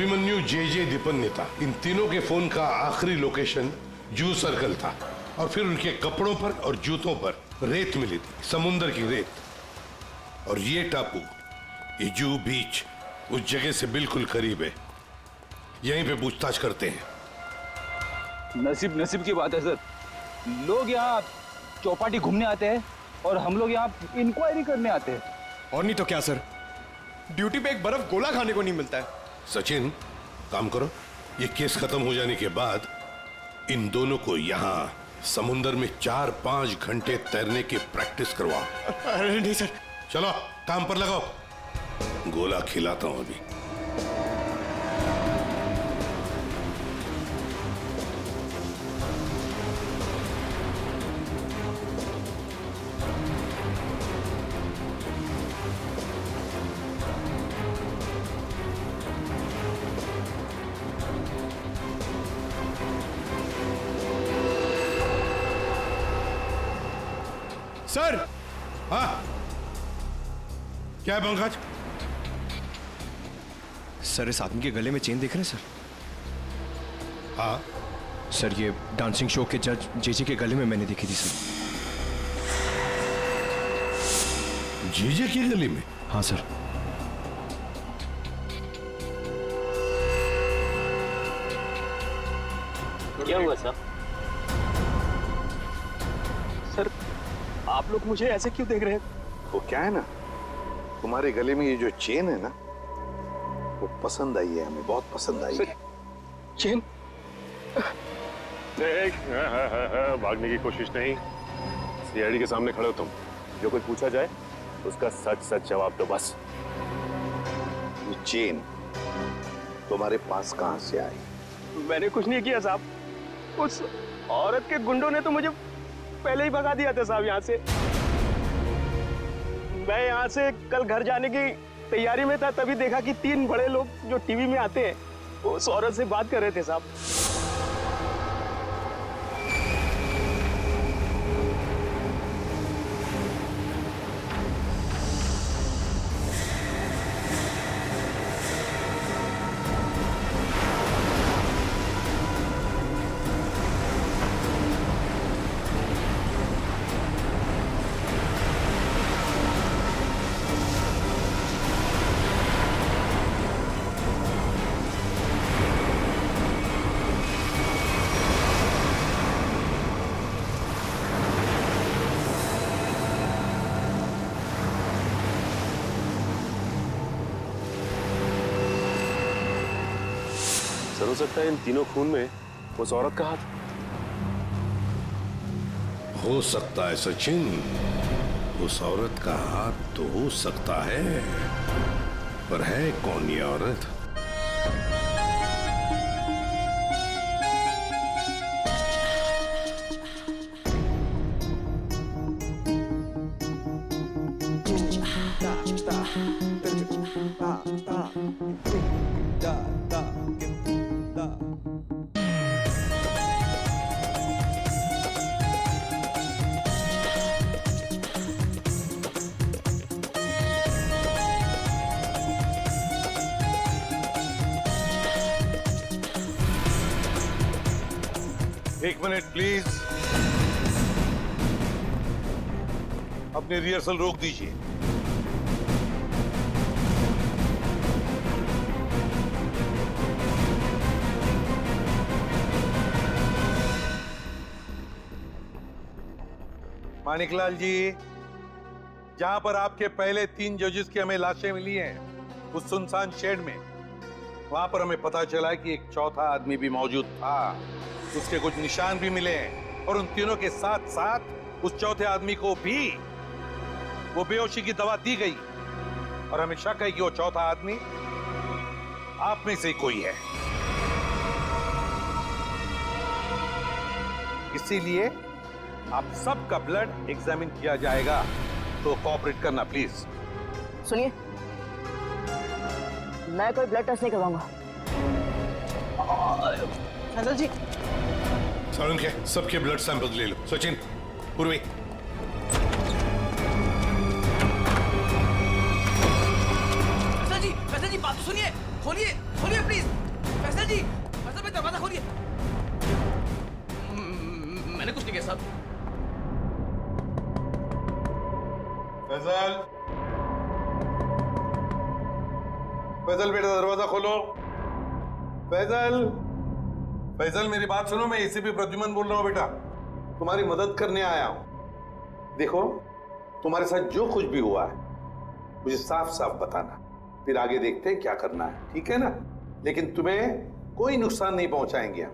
अभिमन्यु, जे दीपन्नेता, इन तीनों के फोन का आखिरी लोकेशन जू सर्कल था और फिर उनके कपड़ों पर और जूतों पर रेत मिली थी, समुद्र की रेत। और ये टापू, ये जू बीच उस जगह से बिल्कुल करीब है। यहीं पे पूछताछ करते हैं। नसीब की बात है सर। लोग यहाँ चौपाटी घूमने आते हैं और हम लोग यहाँ इंक्वायरी करने आते हैं। और नहीं तो क्या सर, ड्यूटी पे एक बर्फ गोला खाने को नहीं मिलता है। सचिन, काम करो, ये केस खत्म हो जाने के बाद इन दोनों को यहाँ समुद्र में 4-5 घंटे तैरने की प्रैक्टिस करवाओ। अरे नहीं सर। चलो काम पर लगाओ, गोला खिलाता हूं अभी। सर। हाँ, क्या है पंकज? सर, इस आदमी के गले में चेन देख रहे हैं सर? हाँ सर, ये डांसिंग शो के जज जेजे के गले में मैंने देखी थी सर। जेजे के गले में? हाँ सर। क्या हुआ साहब? सर, आप लोग मुझे ऐसे क्यों देख रहे हैं? वो क्या है ना, तुम्हारे गले में ये जो चेन है ना, वो पसंद आई है हमें, बहुत पसंद आई है। चेन? देख, भागने की कोशिश नहीं। सीआईडी के सामने खड़े हो तुम। जो कुछ पूछा जाए उसका सच सच जवाब दो बस। ये चेन तुम्हारे पास कहां से आई? मैंने कुछ नहीं किया साहब। उस औरत के गुंडों ने तो मुझे पहले ही भगा दिया था साहब यहाँ से। मैं यहाँ से कल घर जाने की तैयारी में था, तभी देखा कि 3 बड़े लोग जो टीवी में आते हैं वो उस औरत से बात कर रहे थे साहब। सर, हो सकता है इन तीनों खून में उस औरत का हाथ। हो सकता है सचिन, उस औरत का हाथ तो हो सकता है, पर है कौन ये औरत? एक मिनट प्लीज, अपनी रिहर्सल रोक दीजिए। मानिकलाल जी, जहां पर आपके पहले 3 जजेस की हमें लाशें मिली हैं, उस सुनसान शेड में, वहां पर हमें पता चला कि एक चौथा आदमी भी मौजूद था। उसके कुछ निशान भी मिले हैं और उन तीनों के साथ साथ उस चौथे आदमी को भी वो बेहोशी की दवा दी गई और हमें शक है कि वो चौथा आदमी आप में से ही कोई है। इसीलिए आप सबका ब्लड एग्जामिन किया जाएगा, तो कोऑपरेट करना प्लीज। सुनिए, मैं कोई ब्लड टेस्ट नहीं करवाऊंगा। फैजल जी, सर उनके सबके ब्लड सैंपल ले लो। सचिन, पूर्वी। फैजल जी बात तो सुनिए, खोलिए प्लीज। साहब। फैजल, फैजल बेटा दरवाजा खोलो। फैजल, फैजल मेरी बात सुनो, मैं एसीपी प्रद्युमन बोल रहा हूँ बेटा, तुम्हारी मदद करने आया हूं। देखो, तुम्हारे साथ जो कुछ भी हुआ है मुझे साफ साफ बताना, फिर आगे देखते हैं क्या करना है, ठीक है ना? लेकिन तुम्हें कोई नुकसान नहीं पहुंचाएंगे हम,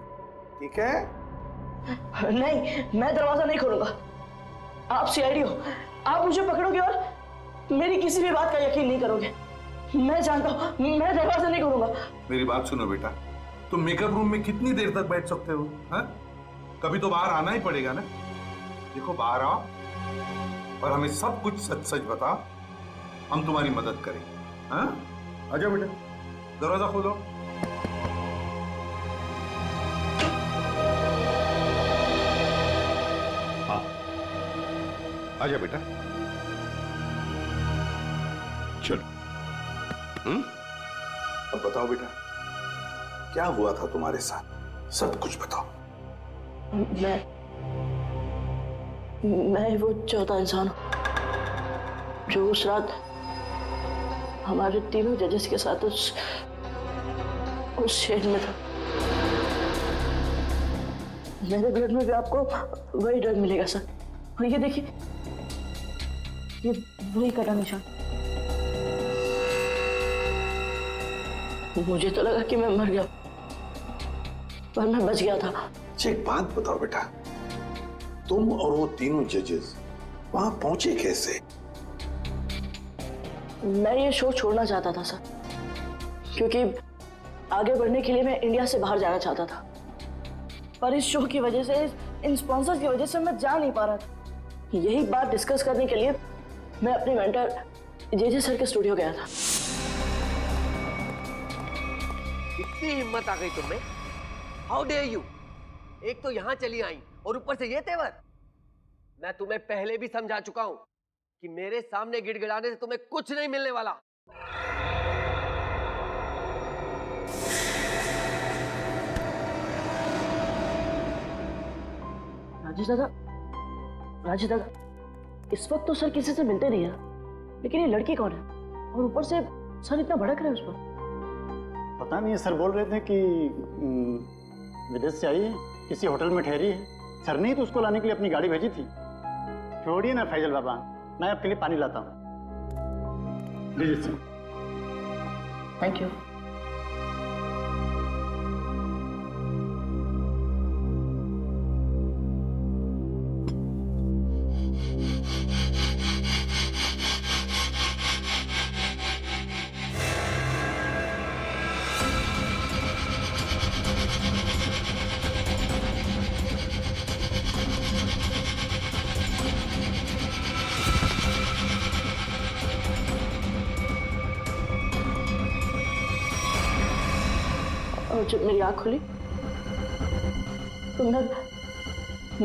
ठीक है? नहीं, मैं दरवाजा नहीं खोलूंगा। आप सीआईडी हो, आप मुझे पकड़ोगे और मेरी किसी भी बात का यकीन नहीं करोगे। मैं जानता हूं, मैं दरवाजा नहीं खोलूंगा। मेरी बात सुनो बेटा, तुम मेकअप रूम में कितनी देर तक बैठ सकते हो? हाँ? कभी तो बाहर आना ही पड़ेगा ना। देखो, बाहर आओ और हमें सब कुछ सच सच बताओ, हम तुम्हारी मदद करेंगे। हाँ? आजा बेटा, दरवाजा खोलो। हाँ, आजा बेटा, चलो। अब बताओ बेटा, क्या हुआ था तुम्हारे साथ? सब कुछ बताओ। मैं वो चौथा इंसान हूं जो उस रात हमारे तीनों जजेस के साथ उस शेड में था। मेरे ब्लड में भी आपको वही ड्रग मिलेगा सर। और ये देखिए, ये वही कटा निशान। मुझे तो लगा कि मैं मर गया, पर मैं बच गया था। अच्छा, एक बात बताओ बेटा, तुम और वो तीनों जजेस वहां पहुंचे कैसे? मैं ये शो छोड़ना चाहता था सर, क्योंकि आगे बढ़ने के लिए मैं इंडिया से बाहर जाना चाहता था। पर इस शो की वजह से, इन स्पॉन्सर्स की वजह से मैं जा नहीं पा रहा था। यही बात डिस्कस करने के लिए मैं अपने मेंटर जेजे सर के स्टूडियो गया था। इतनी हिम्मत आ गई तुम्हें? How dare you! एक तो यहां चली आई और ऊपर से ये तेवर। मैं तुम्हें पहले भी समझा चुका हूं कि मेरे सामने गिड़गिड़ाने से तुम्हें कुछ नहीं मिलने वाला। राजेश दादा, इस वक्त तो सर किसी से मिलते नहीं है, लेकिन ये लड़की कौन है? और ऊपर से सर इतना भड़क रहे हैं उस पर। पता नहीं, सर बोल रहे थे कि विदेश से आई है, किसी होटल में ठहरी है। सर ने ही तो उसको लाने के लिए अपनी गाड़ी भेजी थी। छोड़िए ना फैजल बाबा, मैं आपके लिए पानी लाता हूँ। लीजिए सर। Thank you. और जब मेरी आंख खुली तो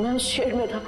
मैं उस शेड में था।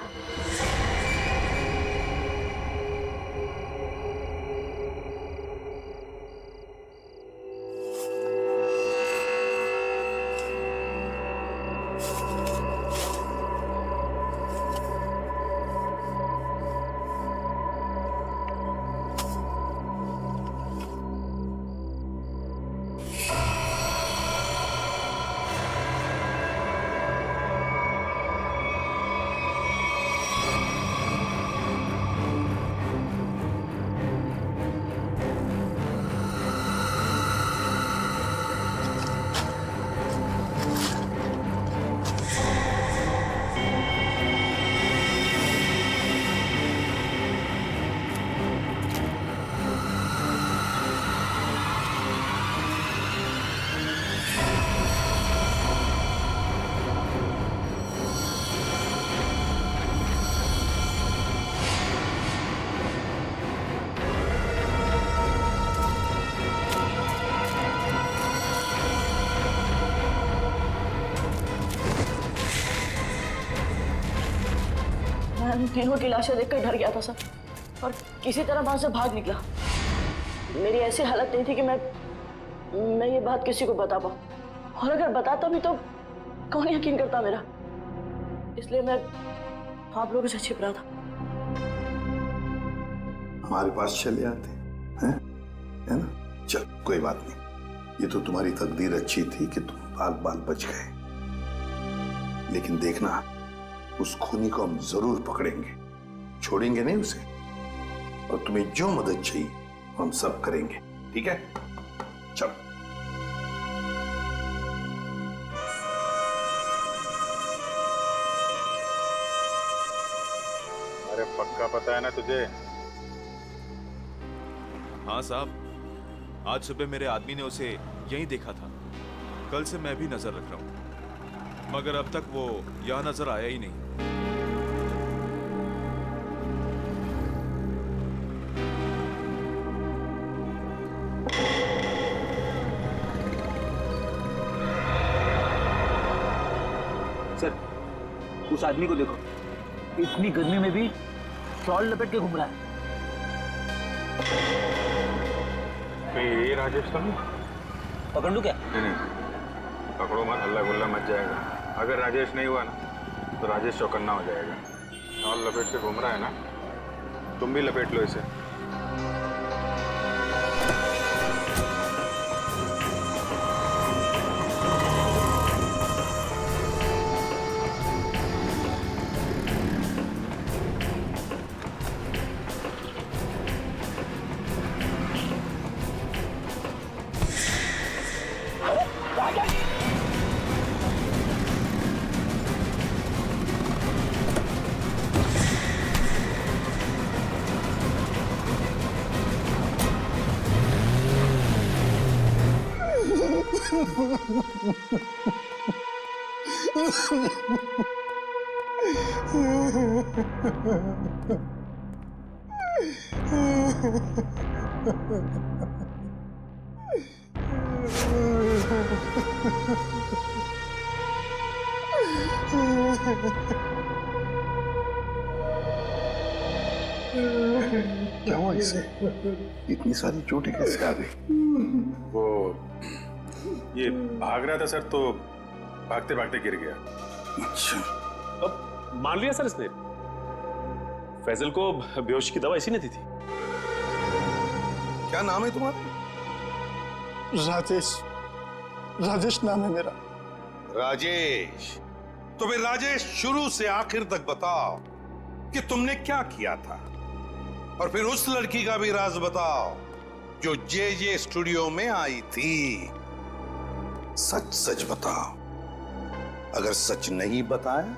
मैं तीनों की लाशें देखकर डर गया था सर, और किसी तरह वहां से भाग निकला। मेरी ऐसी हालत नहीं थी कि मैं ये बात किसी को बता पाऊं, और अगर बताता भी तो कौन यकीन करता मेरा। इसलिए आप लोगों से छिप रहा था। हमारे पास चले आते हैं, है ना? चल कोई बात नहीं, ये तो तुम्हारी तकदीर अच्छी थी कि तुम बाल बाल बच गए। लेकिन देखना, उस खूनी को हम जरूर पकड़ेंगे, छोड़ेंगे नहीं उसे। और तुम्हें जो मदद चाहिए हम सब करेंगे, ठीक है? चल। अरे पक्का पता है ना तुझे? हाँ साहब, आज सुबह मेरे आदमी ने उसे यहीं देखा था। कल से मैं भी नजर रख रहा हूं, मगर अब तक वो यहां नजर आया ही नहीं। सर, उस आदमी को देखो, इतनी गर्मी में भी शॉल लपेट के घूम रहा है। ये राजेश तो नहीं? पकड़ लूं क्या? नहीं, पकड़ो मत, हल्ला गुल्ला मच जाएगा। अगर राजेश नहीं हुआ ना तो राजेश चौकन्ना हो जाएगा। शॉल लपेट के घूम रहा है ना, तुम भी लपेट लो इसे। क्या हुआ इसे? इतनी सारी चोटें कैसे आ गई? वो ये भाग रहा था सर, तो भागते भागते गिर गया। अच्छा, अब मान लिया सर इसने। फैजल को बेहोश की दवा इसी ने दी थी। क्या नाम है तुम्हारा? राजेश। राजेश नाम है मेरा। राजेश? तो फिर राजेश, शुरू से आखिर तक बताओ कि तुमने क्या किया था, और फिर उस लड़की का भी राज बताओ जो जे स्टूडियो में आई थी। सच सच बताओ। अगर सच नहीं बताया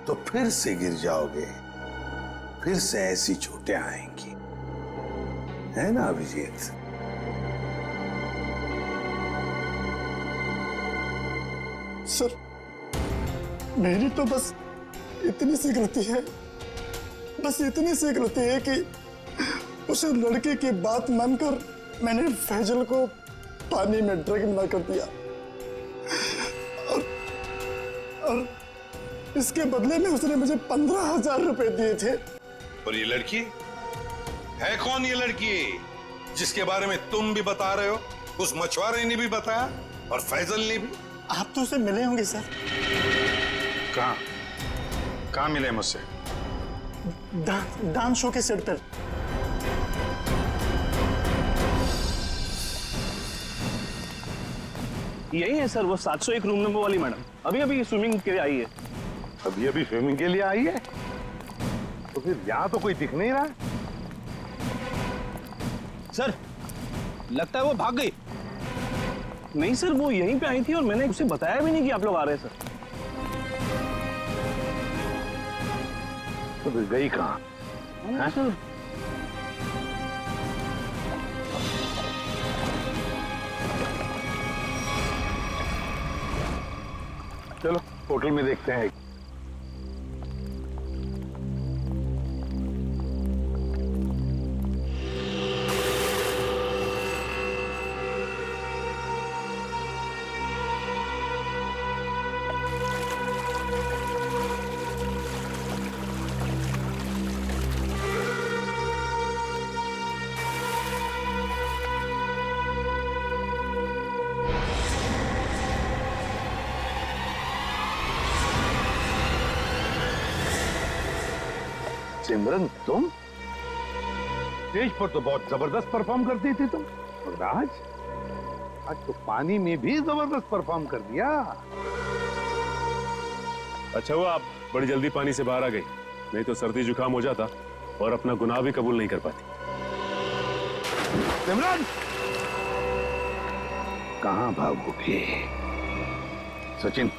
तो फिर से गिर जाओगे, फिर से ऐसी चोटें आएंगी, है ना अभिजीत? सर, मेरी तो बस इतनी सी गलती है, बस इतनी सी गलती है कि उस लड़के की बात मानकर मैंने फैजल को पानी में ड्रग मिला कर दिया, और इसके बदले में उसने मुझे 15,000 रुपए दिए थे। और ये लड़की है कौन? ये लड़की जिसके बारे में तुम भी बता रहे हो, उस मछुआरे ने भी बताया और फैजल ने भी। आप तो उसे मिले होंगे सर। कहाँ मिले मुझसे? डांस शो के सेट पर। यही है सर, वो 701 रूम नंबर वाली मैडम, अभी अभी स्विमिंग के लिए आई है। अभी अभी स्विमिंग के लिए आई है? तो फिर यहाँ तो कोई दिख नहीं रहा। सर, लगता है वो भाग गई। नहीं सर, वो यहीं पे आई थी और मैंने उसे बताया भी नहीं कि आप लोग आ रहे हैं सर। तो फिर गई कहाँ? सर, चलो होटल में देखते हैं। सिमरन तुम स्टेज पर तो बहुत जबरदस्त परफॉर्म करती थी तुम, और आज तो पानी में भी जबरदस्त परफॉर्म कर दिया। अच्छा हुआ आप बड़ी जल्दी पानी से बाहर आ गई, नहीं तो सर्दी जुकाम हो जाता और अपना गुनाह भी कबूल नहीं कर पाती। सिमरन कहां भागोगे? सचिन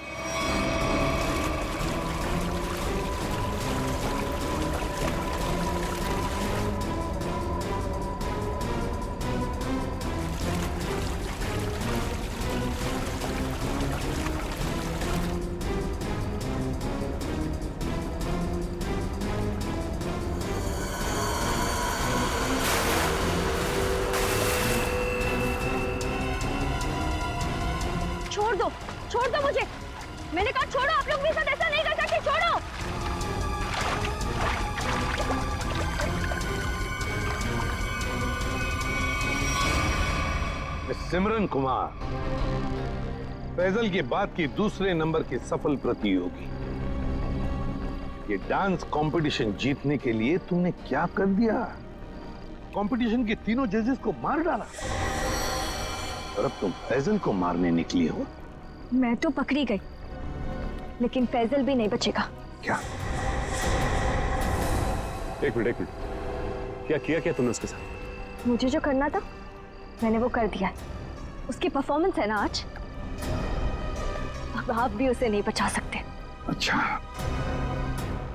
छोड़ दो मुझे, मैंने कहा छोड़ो। आप लोग भी साथ ऐसा नहीं कर सकते, छोड़ो। सिमरन कुमार, फैजल के बाद की दूसरे नंबर की सफल प्रतियोगी, ये डांस कंपटीशन जीतने के लिए तुमने क्या कर दिया? कंपटीशन के तीनों जजेस को मार डाला और अब तुम फैजल को मारने निकली हो। मैं तो पकड़ी गई, लेकिन फैजल भी नहीं बचेगा। क्या? एक मिनट, क्या किया तुमने उसके साथ? मुझे जो करना था मैंने वो कर दिया। उसकी परफॉर्मेंस है ना आज, अब आप भी उसे नहीं बचा सकते। अच्छा,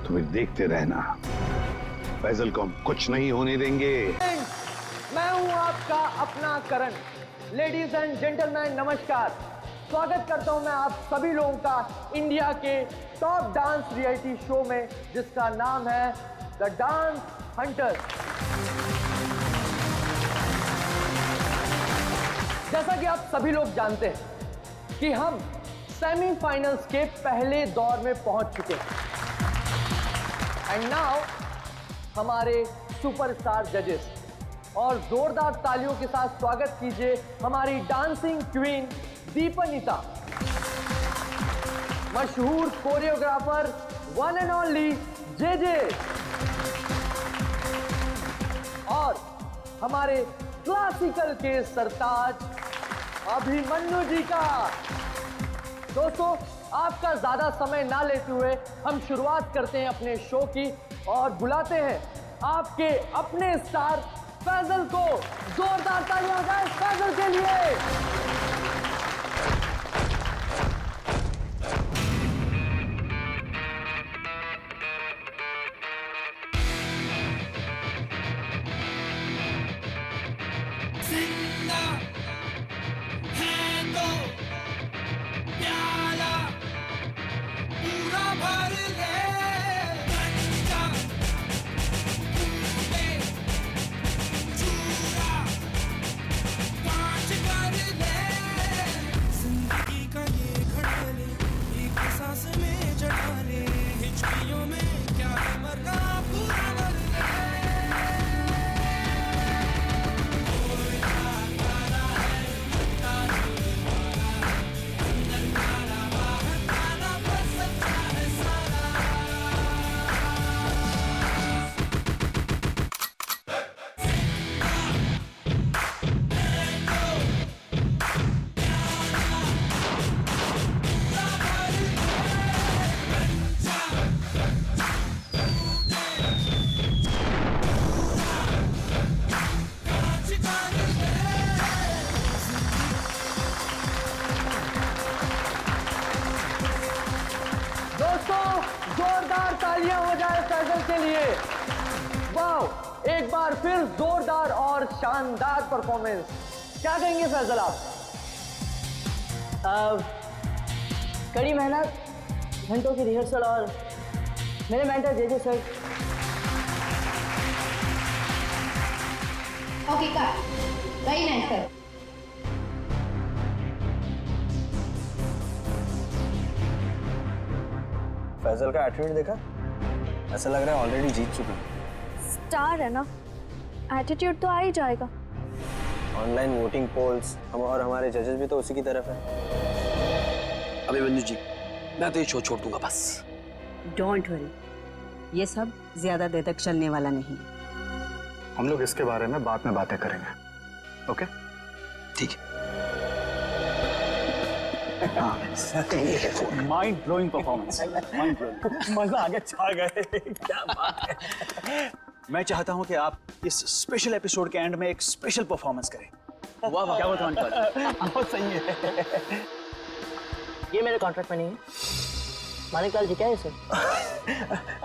तुम्हें देखते रहना, फैजल को हम कुछ नहीं होने देंगे। मैं हूं आपका अपना करण। लेडीज एंड जेंटलमैन, नमस्कार। स्वागत करता हूं मैं आप सभी लोगों का इंडिया के टॉप डांस रियलिटी शो में, जिसका नाम है द डांस हंटर। जैसा कि आप सभी लोग जानते हैं कि हम सेमीफाइनल्स के पहले दौर में पहुंच चुके हैं। एंड नाउ हमारे सुपरस्टार जजेस, और जोरदार तालियों के साथ स्वागत कीजिए हमारी डांसिंग क्वीन दीपनिता, मशहूर choreographer one and only JJ, और हमारे क्लासिकल के सरताज अभिमन्यु जी का। दोस्तों, आपका ज्यादा समय ना लेते हुए हम शुरुआत करते हैं अपने शो की, और बुलाते हैं आपके अपने स्टार फैजल को। जोरदार तालियां हो जाए फैजल के लिए। जोरदार तालियां हो जाए फैजल के लिए। वाह, एक बार फिर जोरदार और शानदार परफॉर्मेंस। क्या कहेंगे फैजल आप? कड़ी मेहनत, घंटों की रिहर्सल और मेरे mentor JJ sir. Okay cut, very nice sir. Faizal का एटीट्यूड देखा? ऐसा लग रहा है ऑलरेडी जीत चुका है। स्टार है ना, एटीट्यूड तो आ ही जाएगा। ऑनलाइन वोटिंग पोल्स हम और हमारे जजेस भी तो उसी की तरफ है। अभिमन्यु जी, मैं तो ये शो छोड़ दूंगा बस। डोंट वरी, ये सब ज्यादा देर तक चलने वाला नहीं। हम लोग इसके बारे में बाद में बातें करेंगे, ओके? ठीक है। Mind blowing performance, mind blowing, मजा आ गया, छा गए, क्या बात है। मैं चाहता हूं कि आप इस स्पेशल एपिसोड के एंड में एक स्पेशल परफॉर्मेंस करें। वाह वाह, क्या बताऊं बहुत सही है। ये मेरे कॉन्ट्रैक्ट में नहीं है। मानिक लाल जी क्या है इसे?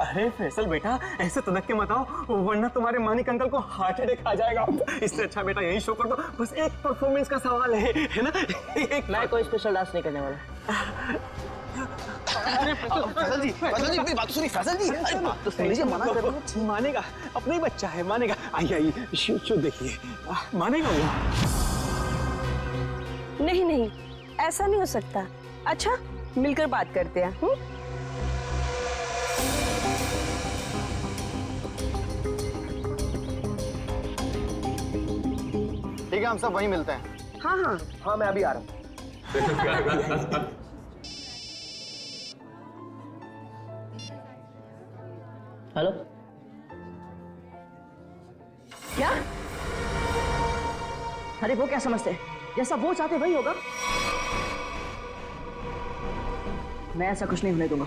अरे फैसल बेटा, ऐसे तनक के मत आओ, वरना तुम्हारे मानिक अंकल को हार्ट अटैक आ जाएगा। इससे अच्छा बेटा यही शो कर दो, बस एक परफॉर्मेंस का सवाल है ना? मैं कोई स्पेशल डांस नहीं करने वाला। फैसल जी मेरी बात तो सुनिए। फैसल जी, अरे बात तो सुन लीजिए, मना कर रहा हूं। मानेगा, अपना ही बच्चा है, मानेगा। आइए आइए, शो देखिए, मानेगा वो। नहीं नहीं, ऐसा नहीं हो सकता। अच्छा, मिलकर बात करते हैं। ठीक है, हम सब वहीं मिलते हैं। हाँ हाँ हाँ, मैं अभी आ रहा हूँ। हेलो, क्या? अरे वो क्या समझते हैं? जैसा वो चाहते वही होगा। मैं ऐसा कुछ नहीं होने दूंगा।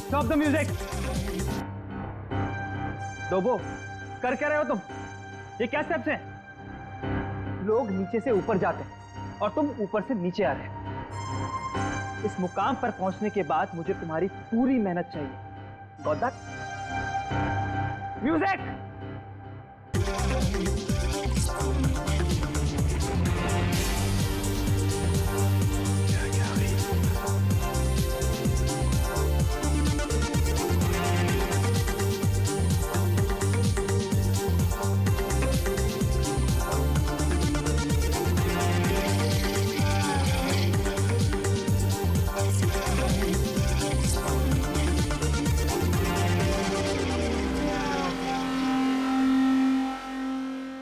Stop the music! डोबो, कर क्या रहे हो तुम? ये क्या स्टेप्स हैं? लोग नीचे से ऊपर जाते हैं और तुम ऊपर से नीचे आ रहे हो। इस मुकाम पर पहुंचने के बाद मुझे तुम्हारी पूरी मेहनत चाहिए। Got that? Music!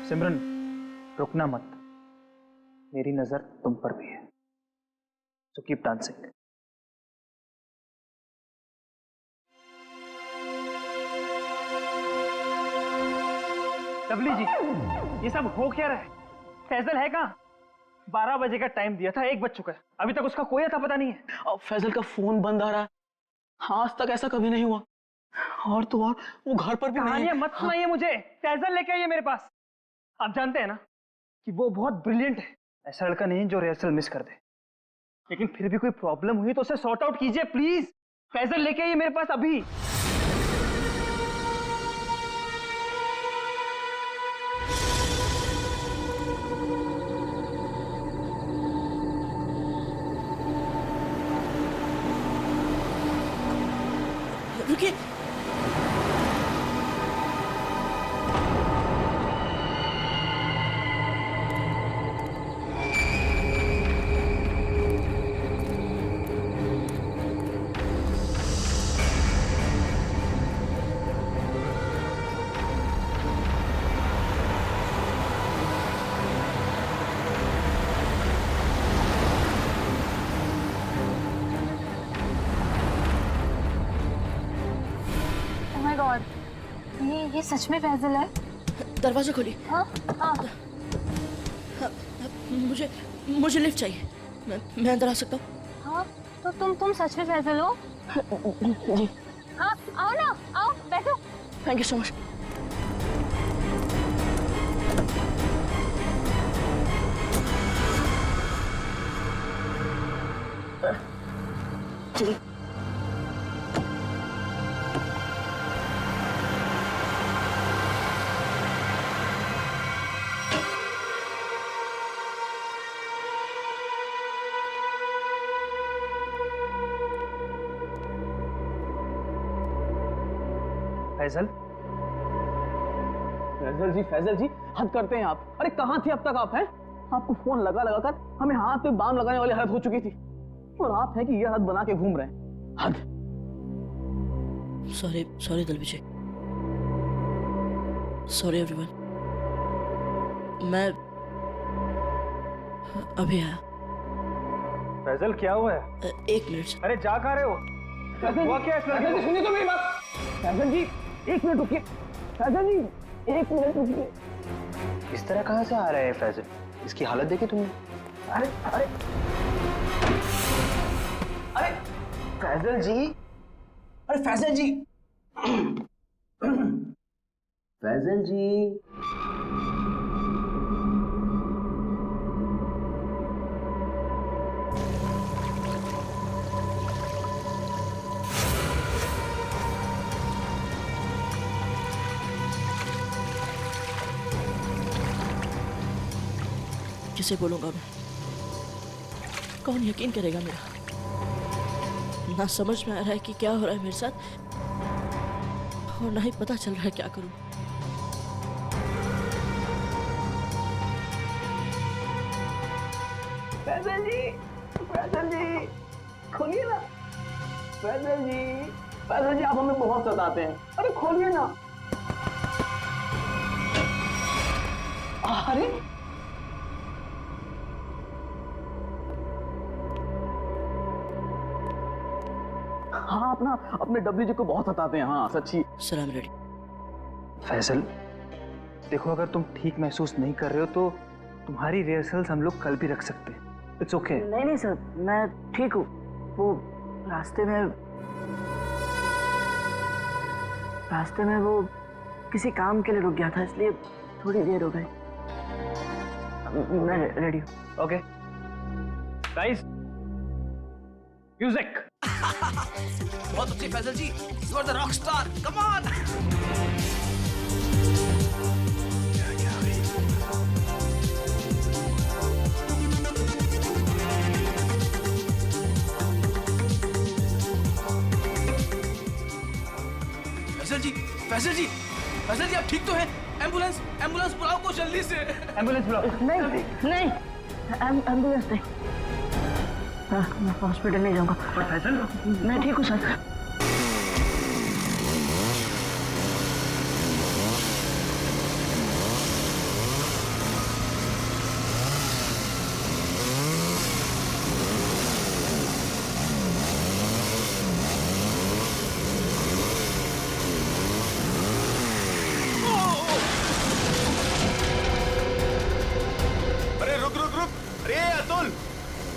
सिमरन, रुकना मत, मेरी नजर तुम पर भी है, सो कीप डांसिंग। लवली जी, ये सब हो क्या रहा है? फैजल है कहाँ? 12 बजे का टाइम दिया था, 1 बज चुका है, अभी तक उसका कोई अता पता नहीं है। अब फैजल का फोन बंद आ रहा है। हाँ, आज तक ऐसा कभी नहीं हुआ। और तो और वो घर पर भी नहीं है। मत सुनाइए मुझे, फैजल लेके आइए मेरे पास। आप जानते हैं ना कि वो बहुत ब्रिलियंट है, ऐसा लड़का नहीं जो रिहर्सल मिस कर दे। लेकिन फिर भी कोई प्रॉब्लम हुई तो उसे सॉर्ट आउट कीजिए प्लीज। फैजल लेके आइए मेरे पास अभी। रुकिए, ये सच में फैजल है? दरवाजा खोलिए। हाँ हाँ। मुझे लिफ्ट चाहिए। मैं अंदर आ सकता हूँ? हाँ, तो तुम सच में फैजल हो? जी। हाँ, आओ ना, आओ, बैठो। Thank you so much. चलिए। फैजल, फैजल जी हद करते हैं आप। अरे कहाँ थे अब तक आप? हैं आपको फोन लगा लगा कर हमें हाथ पे बाम लगाने वाली हालत हो चुकी थी, और आप हैं कि ये हद बना के घूम रहे हैं। हद। Sorry Dilvijay, sorry everyone. मैं अभी आया। फैजल क्या हुआ है? एक मिनट। अरे जा कहाँ रहे हो? हुआ क्या इस लड़के को? सुनिए तो मेरी बात। फैजल जी एक मिनट रुकिए। फैजल जी एक मिनट रुकिए। इस तरह कहाँ से आ रहा है फैजल? इसकी हालत देखी तुमने? अरे अरे अरे फैजल जी, अरे फैजल जी, फैजल जी। किसे बोलूंगा मैं? कौन यकीन करेगा मेरा? ना समझ में आ रहा है कि क्या हो रहा है मेरे साथ, और ना ही पता चल रहा है क्या करूं। फैजल जी खोलिए ना। फैजल जी आप हमें बहुत सताते हैं। अरे खोलिए ना। अरे हाँ, अपने डब्ल्यू जी को बहुत सताते हैं। हाँ सच्ची। सलाम रेडी। फैजल देखो, अगर तुम ठीक महसूस नहीं कर रहे हो तो तुम्हारी रिहर्सल्स हम लोग कल भी रख सकते हैं। It's okay. नहीं सर, मैं ठीक हूँ। वो रास्ते में वो किसी काम के लिए रुक गया था, इसलिए थोड़ी देर हो गई। मैं रेडी हूँ। Okay guys, music. बहुत अच्छी Faizal ji, you are the rock star, come on. Faizal ji आप ठीक तो हैं? एम्बुलेंस बुलाओ को जल्दी से। एम्बुलेंस बुलाओ। नहीं एम्बुलेंस नहीं। मैं हॉस्पिटल नहीं जाऊंगा। फैजल मैं ठीक हूँ सर।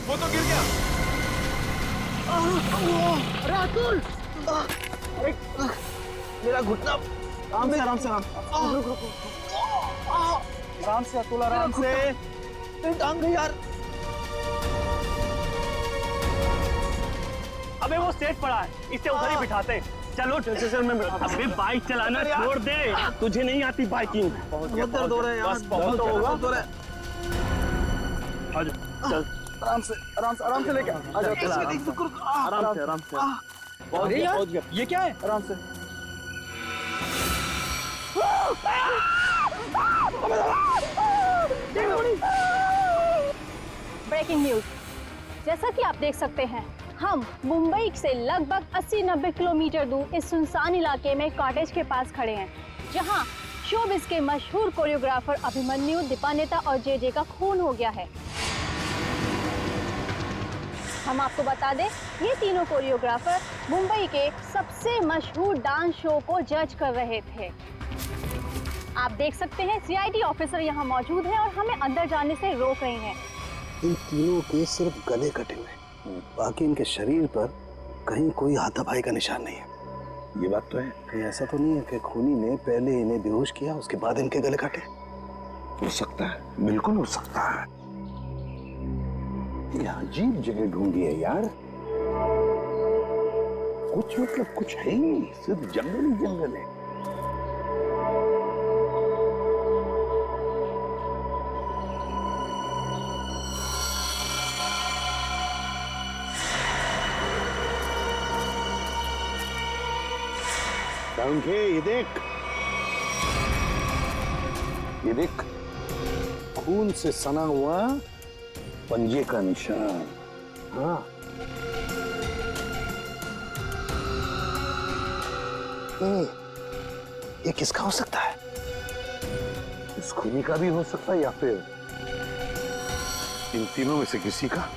वो तो गिर गया। अरे अतुल, अरे मेरा घुटना। आराम से अतुल, आराम से। टांग गई यार। अबे वो सेट पड़ा है, इसे उधर ही बिठाते। चलो चल मैं। अबे बाइक चलाना छोड़ दे, तुझे नहीं आती बाइकिंग। बहुत दर्द हो रहा है यार। बस बहुत होगा। चल आराम से लेके आ जाओ। आराम से। अरे यार ये क्या है? आराम से। ब्रेकिंग न्यूज, जैसा कि आप देख सकते हैं, हम मुंबई से लगभग 80-90 किलोमीटर दूर इस सुनसान इलाके में कॉटेज के पास खड़े हैं, जहां शोबिस के मशहूर कोरियोग्राफर अभिमन्यु, दीपानेता और जे का खून हो गया है। हम आपको बता दें, ये तीनों कोरियोग्राफर मुंबई के सबसे मशहूर डांस शो को जज कर रहे थे। आप देख सकते हैं सीआईडी ऑफिसर यहाँ मौजूद हैं और हमें अंदर जाने से रोक रहे हैं। इन तीनों के सिर्फ गले कटे हुए, बाकी इनके शरीर पर कहीं कोई हाथापाई का निशान नहीं है। ये बात तो है। कहीं ऐसा तो नहीं है कि खूनी ने पहले इन्हें बेहोश किया, उसके बाद इनके गले काटे? हो सकता है, बिल्कुल हो सकता है। ये अजीब जगह ढूंढी है यार। कुछ मतलब कुछ है ही नहीं, सिर्फ जंगल ही जंगल है। ये देख, ये देख, खून से सना हुआ पंजे का निशान। हाँ, ये किसका हो सकता है? इस खूनी का भी हो सकता है या फिर इन तीनों में से किसी का।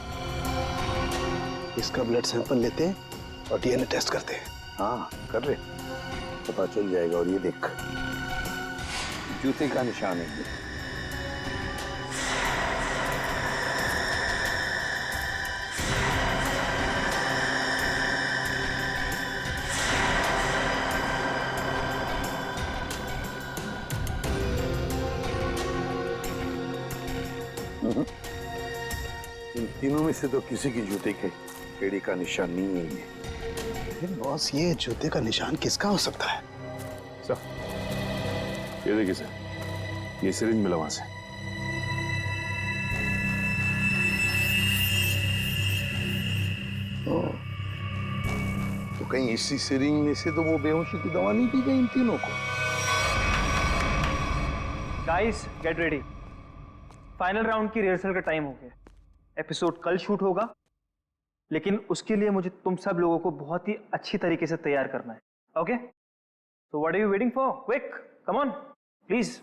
इसका ब्लड सैंपल लेते हैं और डीएनए टेस्ट करते हैं। हाँ कर ले, पता चल जाएगा। और ये देख, जूते का निशान है ये। इन तीनों में से तो किसी की जूते के एड़ी का निशान नहीं है ये। बॉस, ये जूते का निशान किसका हो सकता है? सर ये देखिए सर, ये सिरिंज मिला वहां से। तो कहीं इसी सिरिंज में से तो वो बेहोशी की दवा नहीं दी गई इन तीनों को? Guys get ready, final round की रिहर्सल का टाइम हो गया। एपिसोड कल शूट होगा, लेकिन उसके लिए मुझे तुम सब लोगों को बहुत ही अच्छी तरीके से तैयार करना है। Okay, so what are you waiting for? Quick, come on please.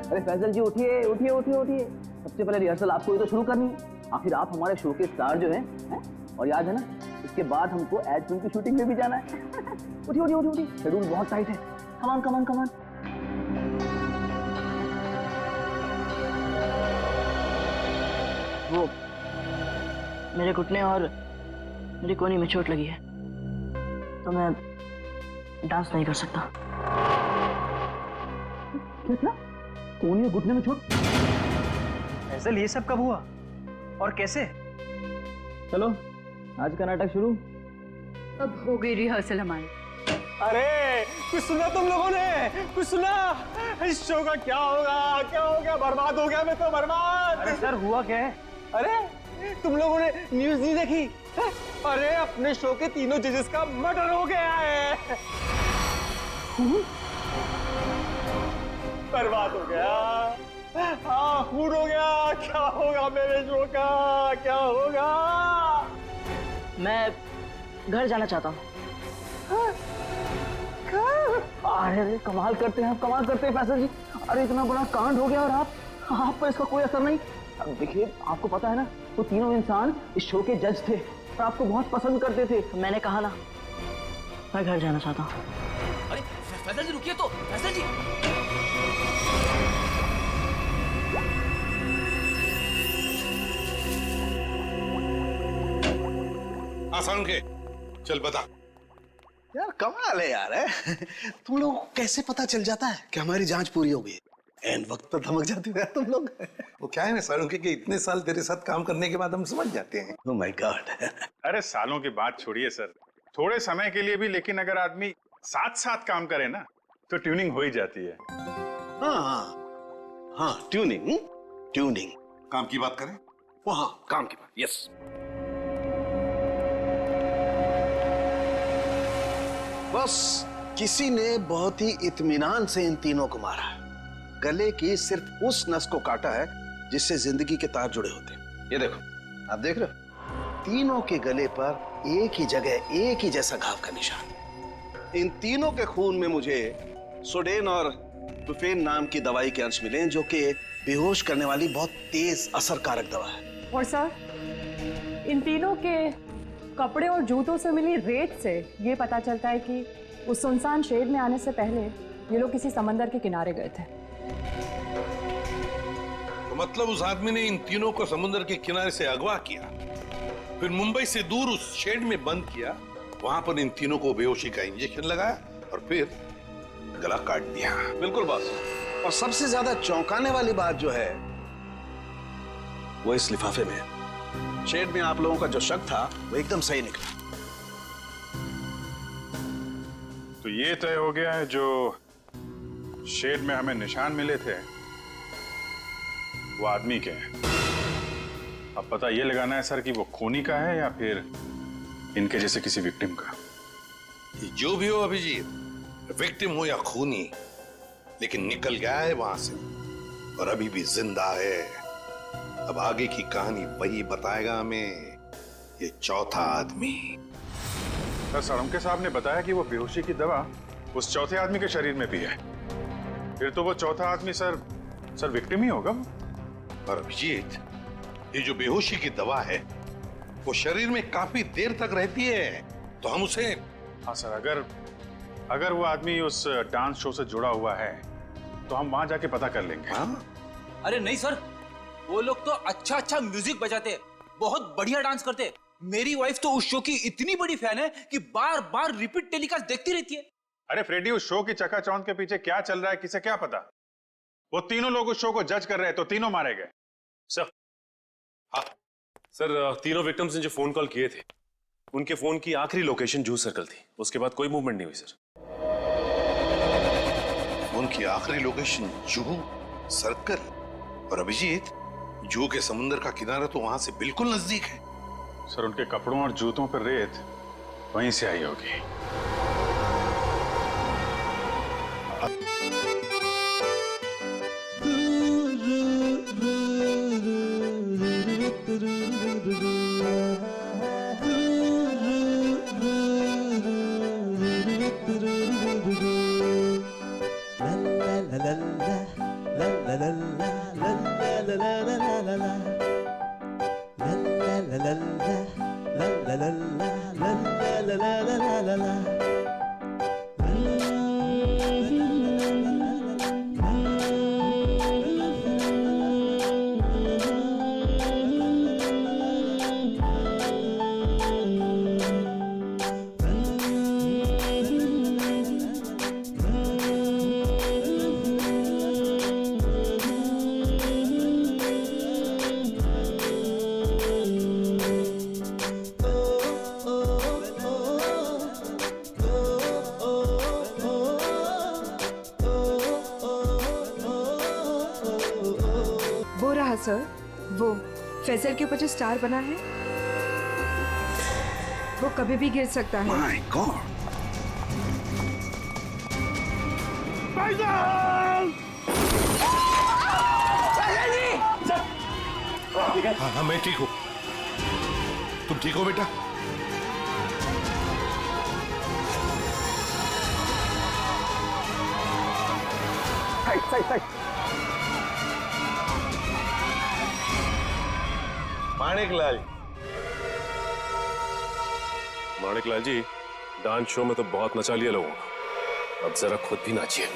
अरे फैजल जी उठिए उठिए उठिए उठिए, सबसे पहले रिहर्सल आपको ही तो शुरू करनी है। आखिर आप हमारे शो के स्टार जो हैं, और याद है ना, इसके बाद हमको एड फिल्म की शूटिंग में भी जाना है। उठिए उठिए उठिए उठिए, शेड्यूल बहुत टाइट है। Come on come on come on. वो मेरे घुटने और मेरी कोहनी में चोट लगी है, तो मैं डांस नहीं कर सकता। क्या? कोहनी और घुटने में चोट? फैजल, ये सब कब हुआ और कैसे? चलो आज का नाटक शुरू। अब हो गई रिहर्सल हमारी। अरे कुछ सुना तुम लोगों ने? कुछ सुना? इस शो का क्या होगा? क्या हो गया? बर्बाद हो गया मैं तो, बर्बाद। अरे सर, हुआ क्या है? अरे तुम लोगों ने न्यूज़ नहीं देखी? अरे अपने शो के तीनों जजेस का मर्डर हो गया है। बर्बाद हो गया। हाँ, खून हो गया। क्या होगा मेरे शो का? क्या होगा? मैं घर जाना चाहता हूँ। अरे कमाल करते हैं आप, कमाल करते हैं फैसल जी। अरे इतना बड़ा कांड हो गया और आप पर इसका कोई असर नहीं। अब देखिए, आपको पता है ना, वो तीनों इंसान इस शो के जज थे और आपको बहुत पसंद करते थे। मैंने कहा ना, मैं घर जाना चाहता हूँ। अरे फैजल जी रुकिए तो, फैजल जी। आसान के चल बता। यार कमाल है यार, है? तुम लोगों को कैसे पता चल जाता है कि हमारी जांच पूरी हो गई? एन वक्त पर धमक जाते हो यार तुम लोग। वो क्या है ना सारुंके कि इतने साल तेरे साथ काम करने के बाद हम समझ जाते हैं। Oh my God. अरे सालों की बात छोड़िए सर, थोड़े समय के लिए भी, लेकिन अगर आदमी साथ साथ काम करे ना तो ट्यूनिंग हो ही जाती है। हाँ, ट्यूनिंग। काम की बात करें? वो हाँ, काम की बात। यस। बस किसी ने बहुत ही इत्मीनान से इन तीनों को मारा। गले की सिर्फ उस नस को काटा है जिससे जिंदगी के तार जुड़े होते हैं। ये देखो, आप देख रहे हो, तीनों के गले पर एक ही जगह एक ही जैसा घाव का निशान। इन तीनों के खून में मुझे सोडेन और बुफेन नाम की दवाई के अंश मिले, जो कि बेहोश करने वाली बहुत तेज असरकारक दवा है। और सर, इन तीनों के कपड़े और जूतों से मिली रेत से ये पता चलता है कि उस सुनसान शेड में आने से पहले ये लोग किसी समंदर के किनारे गए थे। तो मतलब उस आदमी ने इन तीनों को समुद्र के किनारे से अगवा किया, फिर मुंबई से दूर उस शेड में बंद किया, वहां पर इन तीनों को बेहोशी का इंजेक्शन लगाया और फिर गला काट दिया। बिल्कुल बॉस। और सबसे ज्यादा चौंकाने वाली बात जो है वो इस लिफाफे में है। शेड में आप लोगों का जो शक था वो एकदम सही निकला। तो ये तय हो गया है, जो शेड में हमें निशान मिले थे वो आदमी के हैं। अब पता ये लगाना है सर कि वो खूनी का है या फिर इनके जैसे किसी विक्टिम का। जो भी हो अभिजीत, विक्टिम हो या खूनी, लेकिन निकल गया है वहां से और अभी भी जिंदा है। अब आगे की कहानी वही बताएगा हमें, ये चौथा आदमी। सर सड़मके साहब ने बताया कि वो बेहोशी की दवा उस चौथे आदमी के शरीर में भी है। फिर तो वो चौथा आदमी सर विक्टिम ही होगा। और अभिजीत, ये जो बेहोशी की दवा है वो शरीर में काफी देर तक रहती है, तो हम उसे। हाँ सर, अगर वो आदमी उस डांस शो से जुड़ा हुआ है तो हम वहां जाके पता कर लेंगे। हाँ? अरे नहीं सर, वो लोग तो अच्छा म्यूजिक बजाते हैं, बहुत बढ़िया डांस करते हैं। मेरी वाइफ तो उस शो की इतनी बड़ी फैन है कि बार बार रिपीट टेलीकास्ट देखती रहती है। अरे फ्रेडी, उस शो की चकाचौंध के पीछे क्या चल रहा है किसे क्या पता। वो तीनों लोग उस शो को जज कर रहे हैं तो तीनों मारे गए। सर हाँ सर, तीनों विक्टिम्स ने जो फोन कॉल किए थे उनके फोन की आखिरी लोकेशन जूहू सर्कल थी। उसके बाद कोई मूवमेंट नहीं हुई सर। उनकी आखिरी लोकेशन जुहू सर्कल? और अभिजीत, जुहू के समुद्र का किनारा तो वहां से बिल्कुल नजदीक है। सर उनके कपड़ों और जूतों पर रेत वहीं से आई होगी। सर, वो फैजल के ऊपर जो स्टार बना है वो कभी भी गिर सकता है। My God! हाँ, मैं ठीक हूँ। तुम ठीक हो बेटा? साइड। माणिकलाल जी, डांस शो में तो बहुत नचा लिया लोगों को, अब जरा खुद भी नाचिए।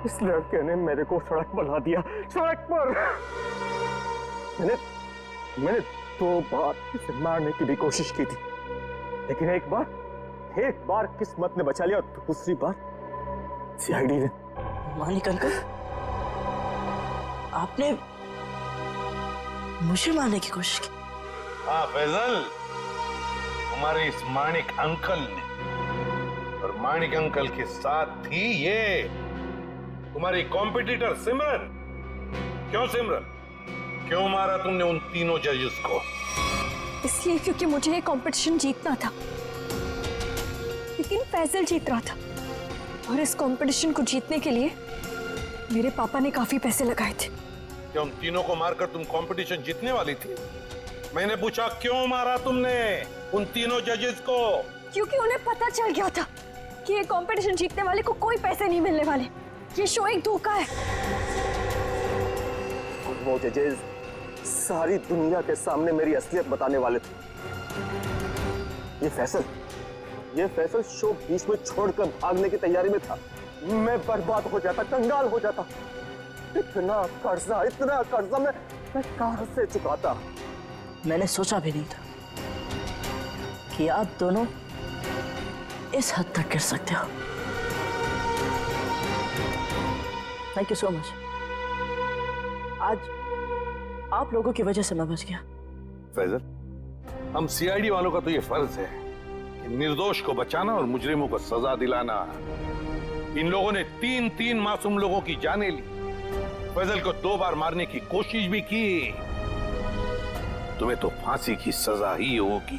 इस लड़के ने मेरे को सड़क पर ला दिया, सड़क पर। मैंने 2 बार इसे मारने की भी कोशिश की थी, लेकिन एक बार किस्मत ने बचा लिया और दूसरी बार सीआईडी ने। मानिक अंकल, आपने मुझे मारने की कोशिश की? हाँ फैजल, हमारे इस मानिक अंकल ने, और मानिक अंकल के साथ थी ये तुम्हारी कॉम्पिटिटर सिमरन। क्यों सिमरन, क्यों मारा तुमने उन तीनों जजेस को? इसलिए क्योंकि मुझे ये कंपटीशन जीतना था, लेकिन फैजल जीत रहा था, और इस कंपटीशन को जीतने के लिए मेरे पापा ने काफी पैसे लगाए थे। क्या उन तीनों को मारकर तुम कंपटीशन जीतने वाली थी? मैंने पूछा क्यों मारा तुमने उन तीनों जजेस को? क्योंकि उन्हें पता चल गया था कि ये कंपटीशन जीतने वाले को कोई पैसे नहीं मिलने वाले, ये शो एक धोखा है। वो जजेस सारी दुनिया के सामने मेरी असलियत बताने वाले थे। ये फैसल शो बीच में छोड़कर भागने की तैयारी में था। मैं बर्बाद हो जाता, कंगाल हो जाता। इतना कर्जा मैं कहां से चुकाता? मैंने सोचा भी नहीं था कि आप दोनों इस हद तक गिर सकते हो। Thank you so much. आज आप लोगों की वजह से मैं बच गया। फैजल, हम सीआईडी वालों का तो ये फर्ज है कि निर्दोष को बचाना और मुजरिमों को सजा दिलाना। इन लोगों ने 3 मासूम लोगों की जानें ली, फैजल को 2 बार मारने की कोशिश भी की। तुम्हें तो फांसी की सजा ही होगी,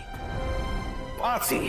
फांसी।